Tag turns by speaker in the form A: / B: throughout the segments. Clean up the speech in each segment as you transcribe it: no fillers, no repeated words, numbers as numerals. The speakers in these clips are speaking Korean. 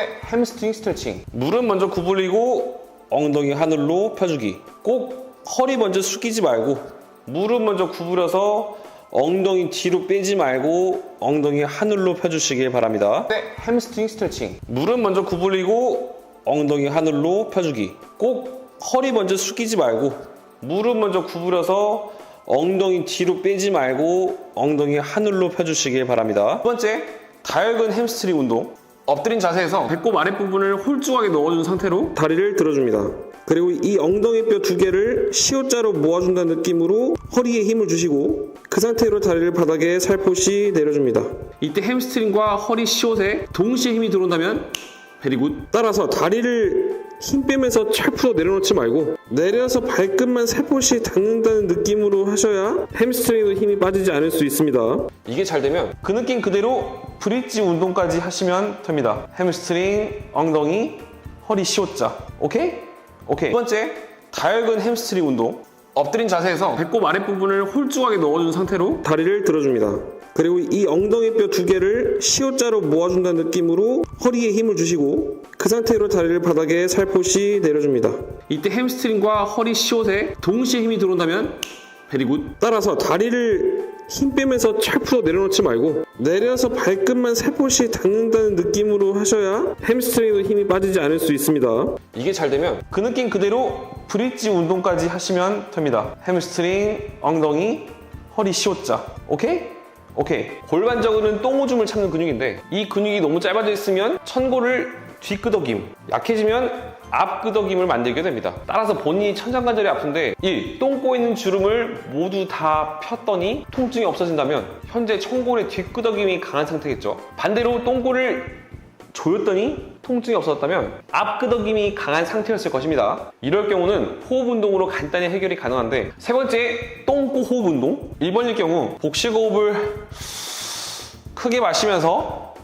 A: 햄스트링 스트레칭. 무릎 먼저 구부리고 엉덩이 하늘로 펴주기. 꼭 허리 먼저 숙이지 말고 무릎 먼저 구부려서 엉덩이 뒤로 빼지 말고 엉덩이 하늘로 펴주시길 바랍니다. 햄스트링 스트레칭. 무릎 먼저 구부리고 엉덩이 하늘로 펴주기. 꼭 허리 먼저 숙이지 말고 무릎 먼저 구부려서 엉덩이 뒤로 빼지 말고 엉덩이 하늘로 펴주시길 바랍니다. 두 번째, 다혈근 햄스트링 운동. 엎드린 자세에서 배꼽 아랫부분을 홀쭉하게 넣어준 상태로 다리를 들어줍니다. 그리고 이 엉덩이뼈 두 개를 시옷자로 모아준다는 느낌으로 허리에 힘을 주시고 그 상태로 다리를 바닥에 살포시 내려줍니다. 이때 햄스트링과 허리 시옷에 동시에 힘이 들어온다면 베리굿. 따라서 다리를 힘 빼면서 철푸서 내려놓지 말고 내려서 발끝만 살포시 닿는다는 느낌으로 하셔야 햄스트링도 힘이 빠지지 않을 수 있습니다. 이게 잘 되면 그 느낌 그대로 브릿지 운동까지 하시면 됩니다. 햄스트링, 엉덩이, 허리 시옷자. 오케이? 오케이. 두 번째, 다혈근 햄스트링 운동. 엎드린 자세에서 배꼽 아랫부분을 홀쭉하게 넣어준 상태로 다리를 들어줍니다. 그리고 이 엉덩이뼈 두 개를 시옷자로 모아준다는 느낌으로 허리에 힘을 주시고 그 상태로 다리를 바닥에 살포시 내려줍니다. 이때 햄스트링과 허리 시옷에 동시에 힘이 들어온다면 베리굿. 따라서 다리를 힘 빼면서 철푸서 내려놓지 말고 내려서 발끝만 살포시 닿는다는 느낌으로 하셔야 햄스트링도 힘이 빠지지 않을 수 있습니다. 이게 잘 되면 그 느낌 그대로 브릿지 운동까지 하시면 됩니다. 햄스트링, 엉덩이, 허리 시옷자. 오케이? 오케이. 골반적으로는 똥오줌을 참는 근육인데 이 근육이 너무 짧아져 있으면 천골을 뒷끄덕임, 약해지면 앞끄덕임을 만들게 됩니다. 따라서 본인이 천장관절이 아픈데 1. 똥 꼬이는 주름을 모두 다 폈더니 통증이 없어진다면 현재 천골의 뒷끄덕임이 강한 상태겠죠. 반대로 똥꼬를 조였더니 통증이 없어졌다면 앞끄덕임이 강한 상태였을 것입니다. 이럴 경우는 호흡 운동으로 간단히 해결이 가능한데 세 번째, 똥꼬 호흡 운동. 1번일 경우 복식호흡을 크게 마시면서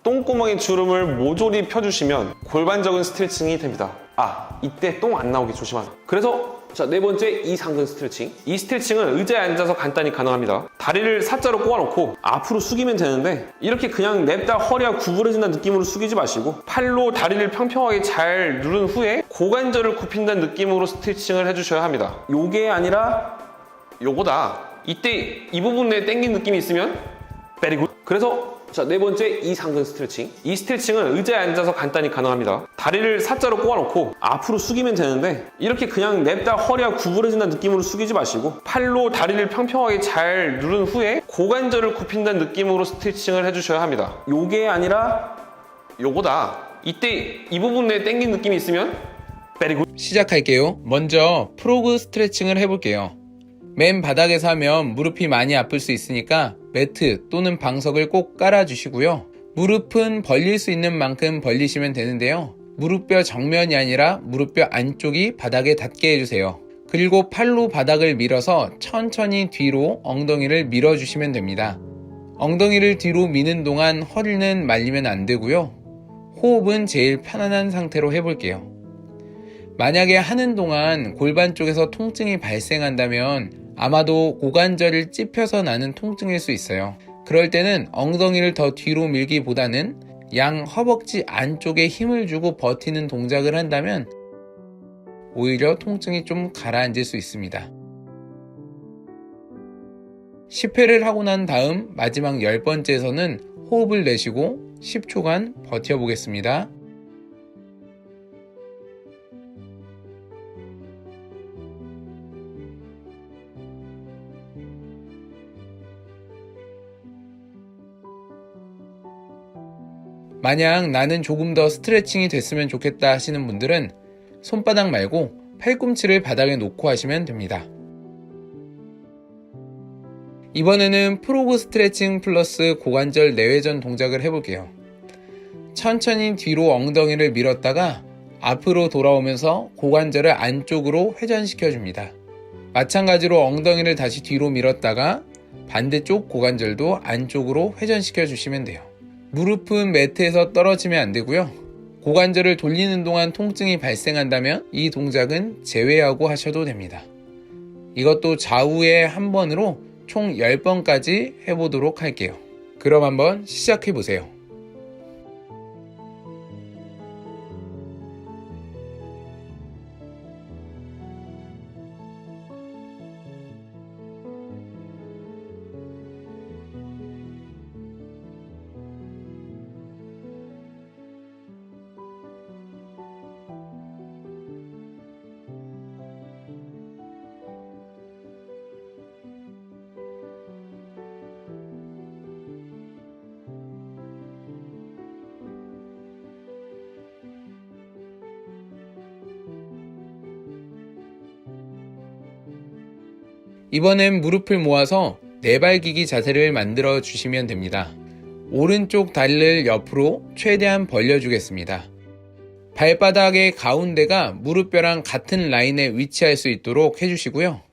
A: 똥구멍의 주름을 모조리 펴주시면 골반적인 스트레칭이 됩니다. 이때 똥 안 나오게 조심하세요. 그래서 자, 네 번째, 이상근 스트레칭. 이 스트레칭은 의자에 앉아서 간단히 가능합니다. 다리를 사자로 꼬아놓고 앞으로 숙이면 되는데 이렇게 그냥 냅다 허리가 구부러진다는 느낌으로 숙이지 마시고 팔로 다리를 평평하게 잘 누른 후에 고관절을 굽힌다는 느낌으로 스트레칭을 해주셔야 합니다. 요게 아니라 요거다. 이때 이 부분에 당긴 느낌이 있으면 베리굿. 그래서 자, 네 번째, 이상근 스트레칭. 이 스트레칭은 의자에 앉아서 간단히 가능합니다. 다리를 사자로 꼬아놓고 앞으로 숙이면 되는데 이렇게 그냥 냅다 허리가 구부러진다는 느낌으로 숙이지 마시고 팔로 다리를 평평하게 잘 누른 후에 고관절을 굽힌다는 느낌으로 스트레칭을 해주셔야 합니다. 요게 아니라 요거다. 이때 이 부분에 당긴 느낌이 있으면 베리굿.
B: 시작할게요. 먼저 프로그 스트레칭을 해볼게요. 맨 바닥에서 하면 무릎이 많이 아플 수 있으니까 매트 또는 방석을 꼭 깔아주시고요. 무릎은 벌릴 수 있는 만큼 벌리시면 되는데요. 무릎뼈 정면이 아니라 무릎뼈 안쪽이 바닥에 닿게 해주세요. 그리고 팔로 바닥을 밀어서 천천히 뒤로 엉덩이를 밀어주시면 됩니다. 엉덩이를 뒤로 미는 동안 허리는 말리면 안 되고요. 호흡은 제일 편안한 상태로 해볼게요. 만약에 하는 동안 골반 쪽에서 통증이 발생한다면 아마도 고관절을 찝혀서 나는 통증일 수 있어요. 그럴 때는 엉덩이를 더 뒤로 밀기보다는 양 허벅지 안쪽에 힘을 주고 버티는 동작을 한다면 오히려 통증이 좀 가라앉을 수 있습니다. 10회를 하고 난 다음 마지막 10번째에서는 호흡을 내쉬고 10초간 버텨보겠습니다. 만약 나는 조금 더 스트레칭이 됐으면 좋겠다 하시는 분들은 손바닥 말고 팔꿈치를 바닥에 놓고 하시면 됩니다. 이번에는 프로그 스트레칭 플러스 고관절 내외전 동작을 해볼게요. 천천히 뒤로 엉덩이를 밀었다가 앞으로 돌아오면서 고관절을 안쪽으로 회전시켜줍니다. 마찬가지로 엉덩이를 다시 뒤로 밀었다가 반대쪽 고관절도 안쪽으로 회전시켜 주시면 돼요. 무릎은 매트에서 떨어지면 안 되고요. 고관절을 돌리는 동안 통증이 발생한다면 이 동작은 제외하고 하셔도 됩니다. 이것도 좌우에 한 번으로 총 10번까지 해보도록 할게요. 그럼 한번 시작해보세요. 이번엔 무릎을 모아서 네발기기 자세를 만들어 주시면 됩니다. 오른쪽 다리를 옆으로 최대한 벌려주겠습니다. 발바닥의 가운데가 무릎뼈랑 같은 라인에 위치할 수 있도록 해주시고요.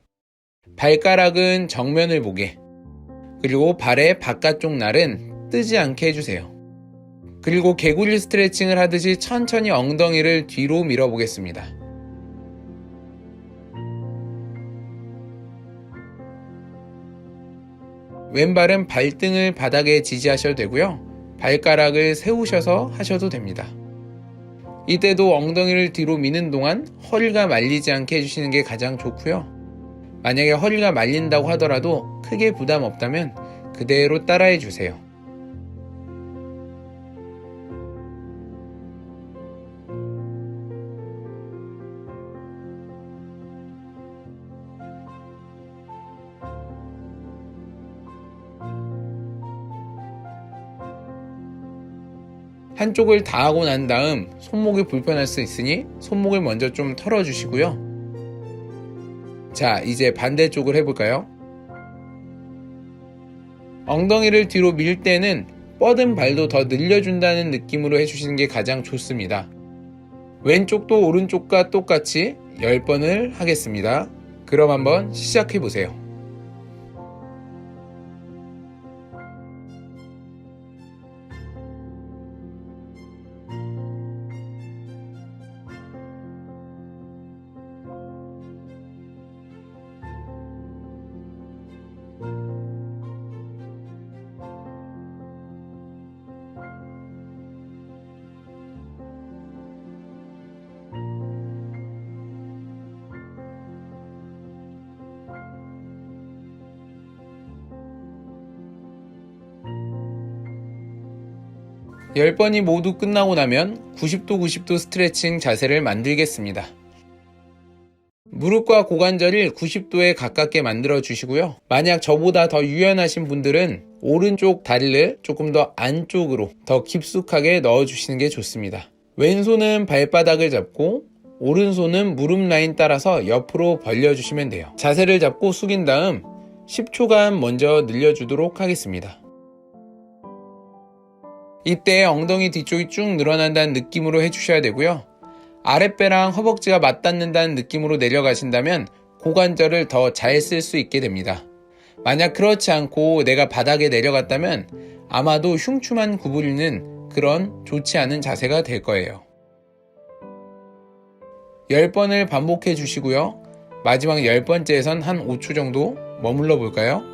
B: 발가락은 정면을 보게, 그리고 발의 바깥쪽 날은 뜨지 않게 해주세요. 그리고 개구리 스트레칭을 하듯이 천천히 엉덩이를 뒤로 밀어보겠습니다. 왼발은 발등을 바닥에 지지하셔도 되고요. 발가락을 세우셔서 하셔도 됩니다. 이때도 엉덩이를 뒤로 미는 동안 허리가 말리지 않게 해주시는 게 가장 좋고요. 만약에 허리가 말린다고 하더라도 크게 부담 없다면 그대로 따라해 주세요. 한쪽을 다 하고 난 다음 손목이 불편할 수 있으니 손목을 먼저 좀 털어주시고요. 자, 이제 반대쪽을 해볼까요? 엉덩이를 뒤로 밀 때는 뻗은 발도 더 늘려준다는 느낌으로 해주시는 게 가장 좋습니다. 왼쪽도 오른쪽과 똑같이 10번을 하겠습니다. 그럼 한번 시작해보세요. 열 번이 모두 끝나고 나면 90도 90도 스트레칭 자세를 만들겠습니다. 무릎과 고관절을 90도에 가깝게 만들어 주시고요. 만약 저보다 더 유연하신 분들은 오른쪽 다리를 조금 더 안쪽으로 더 깊숙하게 넣어 주시는 게 좋습니다. 왼손은 발바닥을 잡고 오른손은 무릎 라인 따라서 옆으로 벌려 주시면 돼요. 자세를 잡고 숙인 다음 10초간 먼저 늘려주도록 하겠습니다. 이때 엉덩이 뒤쪽이 쭉 늘어난다는 느낌으로 해주셔야 되고요. 아랫배랑 허벅지가 맞닿는다는 느낌으로 내려가신다면 고관절을 더 잘 쓸 수 있게 됩니다. 만약 그렇지 않고 내가 바닥에 내려갔다면 아마도 흉추만 구부리는 그런 좋지 않은 자세가 될 거예요. 10번을 반복해 주시고요. 마지막 10번째에선 한 5초 정도 머물러 볼까요?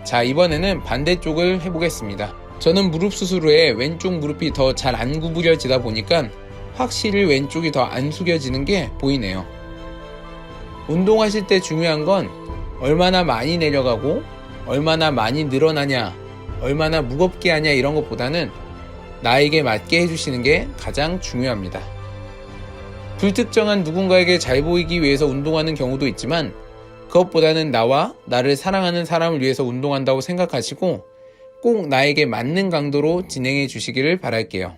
B: 자, 이번에는 반대쪽을 해보겠습니다. 저는 무릎 수술 후에 왼쪽 무릎이 더 잘 안 구부려지다 보니까 확실히 왼쪽이 더 안 숙여지는 게 보이네요. 운동하실 때 중요한 건 얼마나 많이 내려가고 얼마나 많이 늘어나냐, 얼마나 무겁게 하냐 이런 것보다는 나에게 맞게 해주시는 게 가장 중요합니다. 불특정한 누군가에게 잘 보이기 위해서 운동하는 경우도 있지만 그것보다는 나와 나를 사랑하는 사람을 위해서 운동한다고 생각하시고 꼭 나에게 맞는 강도로 진행해 주시기를 바랄게요.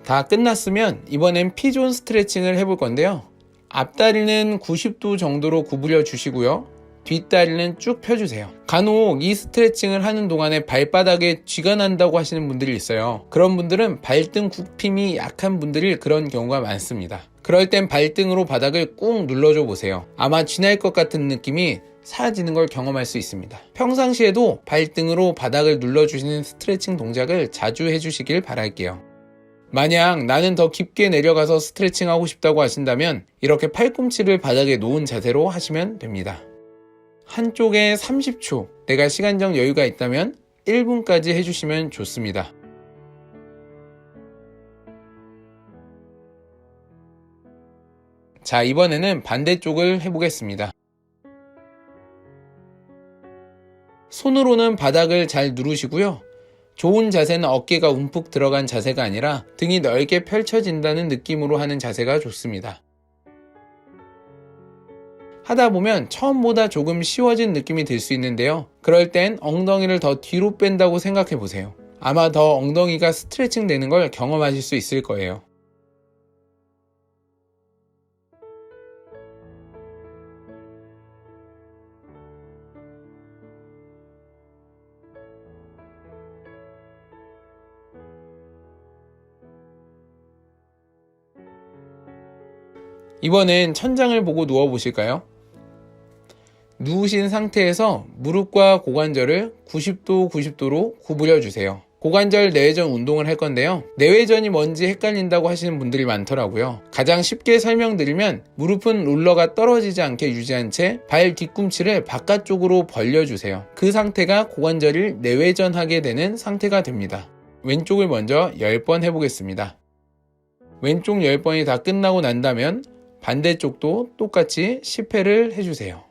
B: 다 끝났으면 이번엔 P존 스트레칭을 해볼 건데요. 앞다리는 90도 정도로 구부려 주시고요. 뒷다리는 쭉 펴주세요. 간혹 이 스트레칭을 하는 동안에 발바닥에 쥐가 난다고 하시는 분들이 있어요. 그런 분들은 발등 굽힘이 약한 분들이 그런 경우가 많습니다. 그럴 땐 발등으로 바닥을 꾹 눌러줘 보세요. 아마 쥐날 것 같은 느낌이 사라지는 걸 경험할 수 있습니다. 평상시에도 발등으로 바닥을 눌러주시는 스트레칭 동작을 자주 해주시길 바랄게요. 만약 나는 더 깊게 내려가서 스트레칭 하고 싶다고 하신다면 이렇게 팔꿈치를 바닥에 놓은 자세로 하시면 됩니다. 한쪽에 30초, 내가 시간적 여유가 있다면 1분까지 해주시면 좋습니다. 자, 이번에는 반대쪽을 해보겠습니다. 손으로는 바닥을 잘 누르시고요. 좋은 자세는 어깨가 움푹 들어간 자세가 아니라 등이 넓게 펼쳐진다는 느낌으로 하는 자세가 좋습니다. 하다 보면 처음보다 조금 쉬워진 느낌이 들 수 있는데요. 그럴 땐 엉덩이를 더 뒤로 뺀다고 생각해 보세요. 아마 더 엉덩이가 스트레칭 되는 걸 경험하실 수 있을 거예요. 이번엔 천장을 보고 누워 보실까요? 누우신 상태에서 무릎과 고관절을 90도로 구부려 주세요. 고관절 내외전 운동을 할 건데요. 내외전이 뭔지 헷갈린다고 하시는 분들이 많더라고요. 가장 쉽게 설명드리면 무릎은 롤러가 떨어지지 않게 유지한 채 발 뒤꿈치를 바깥쪽으로 벌려주세요. 그 상태가 고관절을 내외전하게 되는 상태가 됩니다. 왼쪽을 먼저 10번 해보겠습니다. 왼쪽 10번이 다 끝나고 난다면 반대쪽도 똑같이 10회를 해주세요.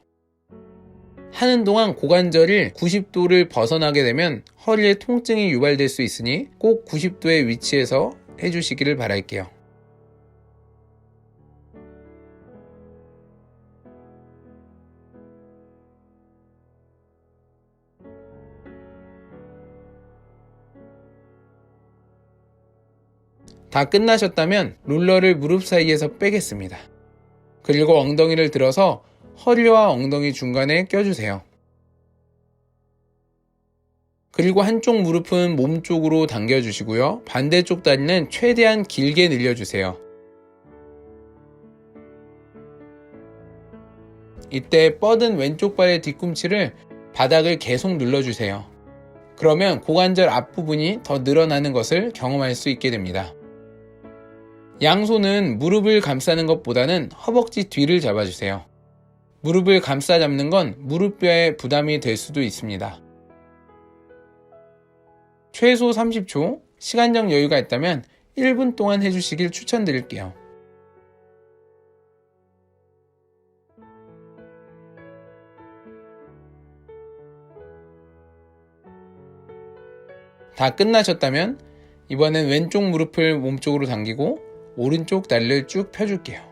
B: 하는 동안 고관절이 90도를 벗어나게 되면 허리에 통증이 유발될 수 있으니 꼭 90도의 위치에서 해주시기를 바랄게요. 다 끝나셨다면 롤러를 무릎 사이에서 빼겠습니다. 그리고 엉덩이를 들어서 허리와 엉덩이 중간에 껴주세요. 그리고 한쪽 무릎은 몸쪽으로 당겨주시고요. 반대쪽 다리는 최대한 길게 늘려주세요. 이때 뻗은 왼쪽 발의 뒤꿈치를 바닥을 계속 눌러주세요. 그러면 고관절 앞부분이 더 늘어나는 것을 경험할 수 있게 됩니다. 양손은 무릎을 감싸는 것보다는 허벅지 뒤를 잡아주세요. 무릎을 감싸 잡는 건 무릎뼈에 부담이 될 수도 있습니다. 최소 30초, 시간적 여유가 있다면 1분 동안 해주시길 추천드릴게요. 다 끝나셨다면 이번엔 왼쪽 무릎을 몸쪽으로 당기고 오른쪽 다리를 쭉 펴줄게요.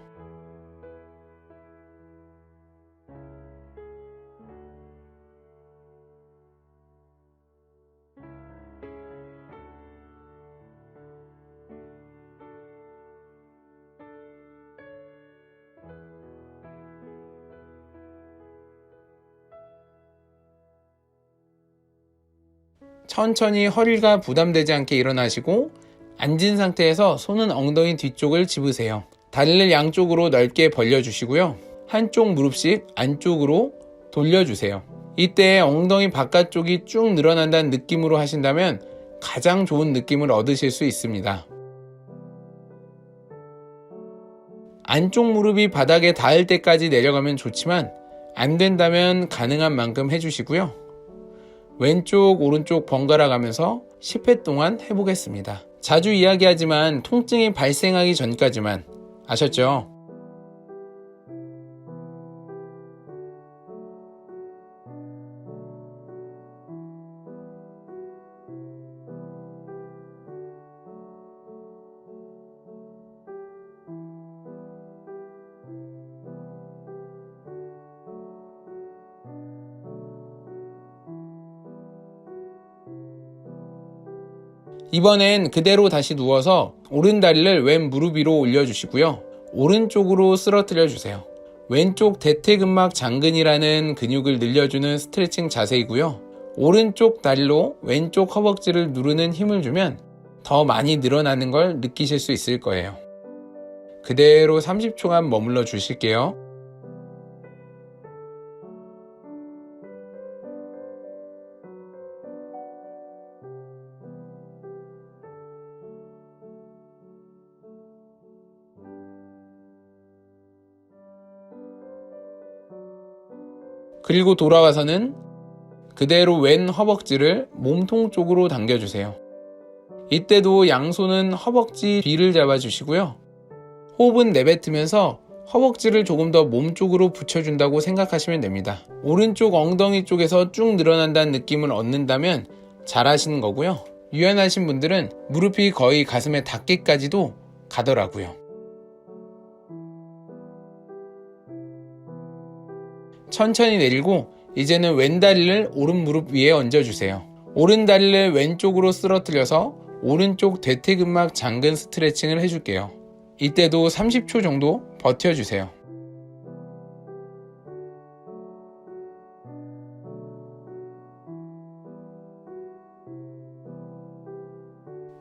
B: 천천히 허리가 부담되지 않게 일어나시고 앉은 상태에서 손은 엉덩이 뒤쪽을 집으세요. 다리를 양쪽으로 넓게 벌려주시고요. 한쪽 무릎씩 안쪽으로 돌려주세요. 이때 엉덩이 바깥쪽이 쭉 늘어난다는 느낌으로 하신다면 가장 좋은 느낌을 얻으실 수 있습니다. 안쪽 무릎이 바닥에 닿을 때까지 내려가면 좋지만 안 된다면 가능한 만큼 해주시고요. 왼쪽 오른쪽 번갈아 가면서 10회 동안 해보겠습니다. 자주 이야기하지만 통증이 발생하기 전까지만. 아셨죠? 이번엔 그대로 다시 누워서 오른 다리를 왼 무릎 위로 올려주시고요. 오른쪽으로 쓰러뜨려 주세요. 왼쪽 대퇴근막 장근이라는 근육을 늘려주는 스트레칭 자세이고요. 오른쪽 다리로 왼쪽 허벅지를 누르는 힘을 주면 더 많이 늘어나는 걸 느끼실 수 있을 거예요. 그대로 30초간 머물러 주실게요. 그리고 돌아와서는 그대로 왼 허벅지를 몸통 쪽으로 당겨주세요. 이때도 양손은 허벅지 뒤를 잡아주시고요. 호흡은 내뱉으면서 허벅지를 조금 더 몸 쪽으로 붙여준다고 생각하시면 됩니다. 오른쪽 엉덩이 쪽에서 쭉 늘어난다는 느낌을 얻는다면 잘하시는 거고요. 유연하신 분들은 무릎이 거의 가슴에 닿기까지도 가더라고요. 천천히 내리고 이제는 왼다리를 오른 무릎 위에 얹어주세요. 오른 다리를 왼쪽으로 쓰러뜨려서 오른쪽 대퇴근막 장근 스트레칭을 해줄게요. 이때도 30초 정도 버텨주세요.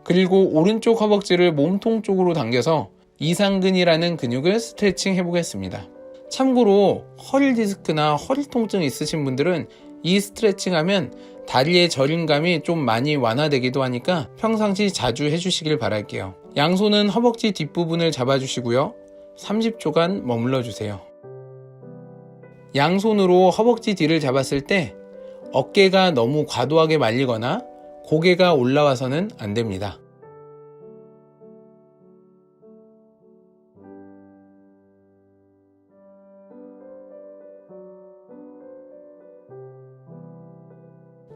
B: 그리고 오른쪽 허벅지를 몸통 쪽으로 당겨서 이상근이라는 근육을 스트레칭 해보겠습니다. 참고로 허리 디스크나 허리 통증 있으신 분들은 이 스트레칭 하면 다리의 저림감이 좀 많이 완화되기도 하니까 평상시 자주 해주시길 바랄게요. 양손은 허벅지 뒷부분을 잡아주시고요. 30초간 머물러 주세요. 양손으로 허벅지 뒤를 잡았을 때 어깨가 너무 과도하게 말리거나 고개가 올라와서는 안 됩니다.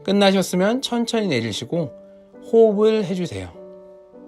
B: 끝나셨으면 천천히 내리시고 호흡을 해주세요.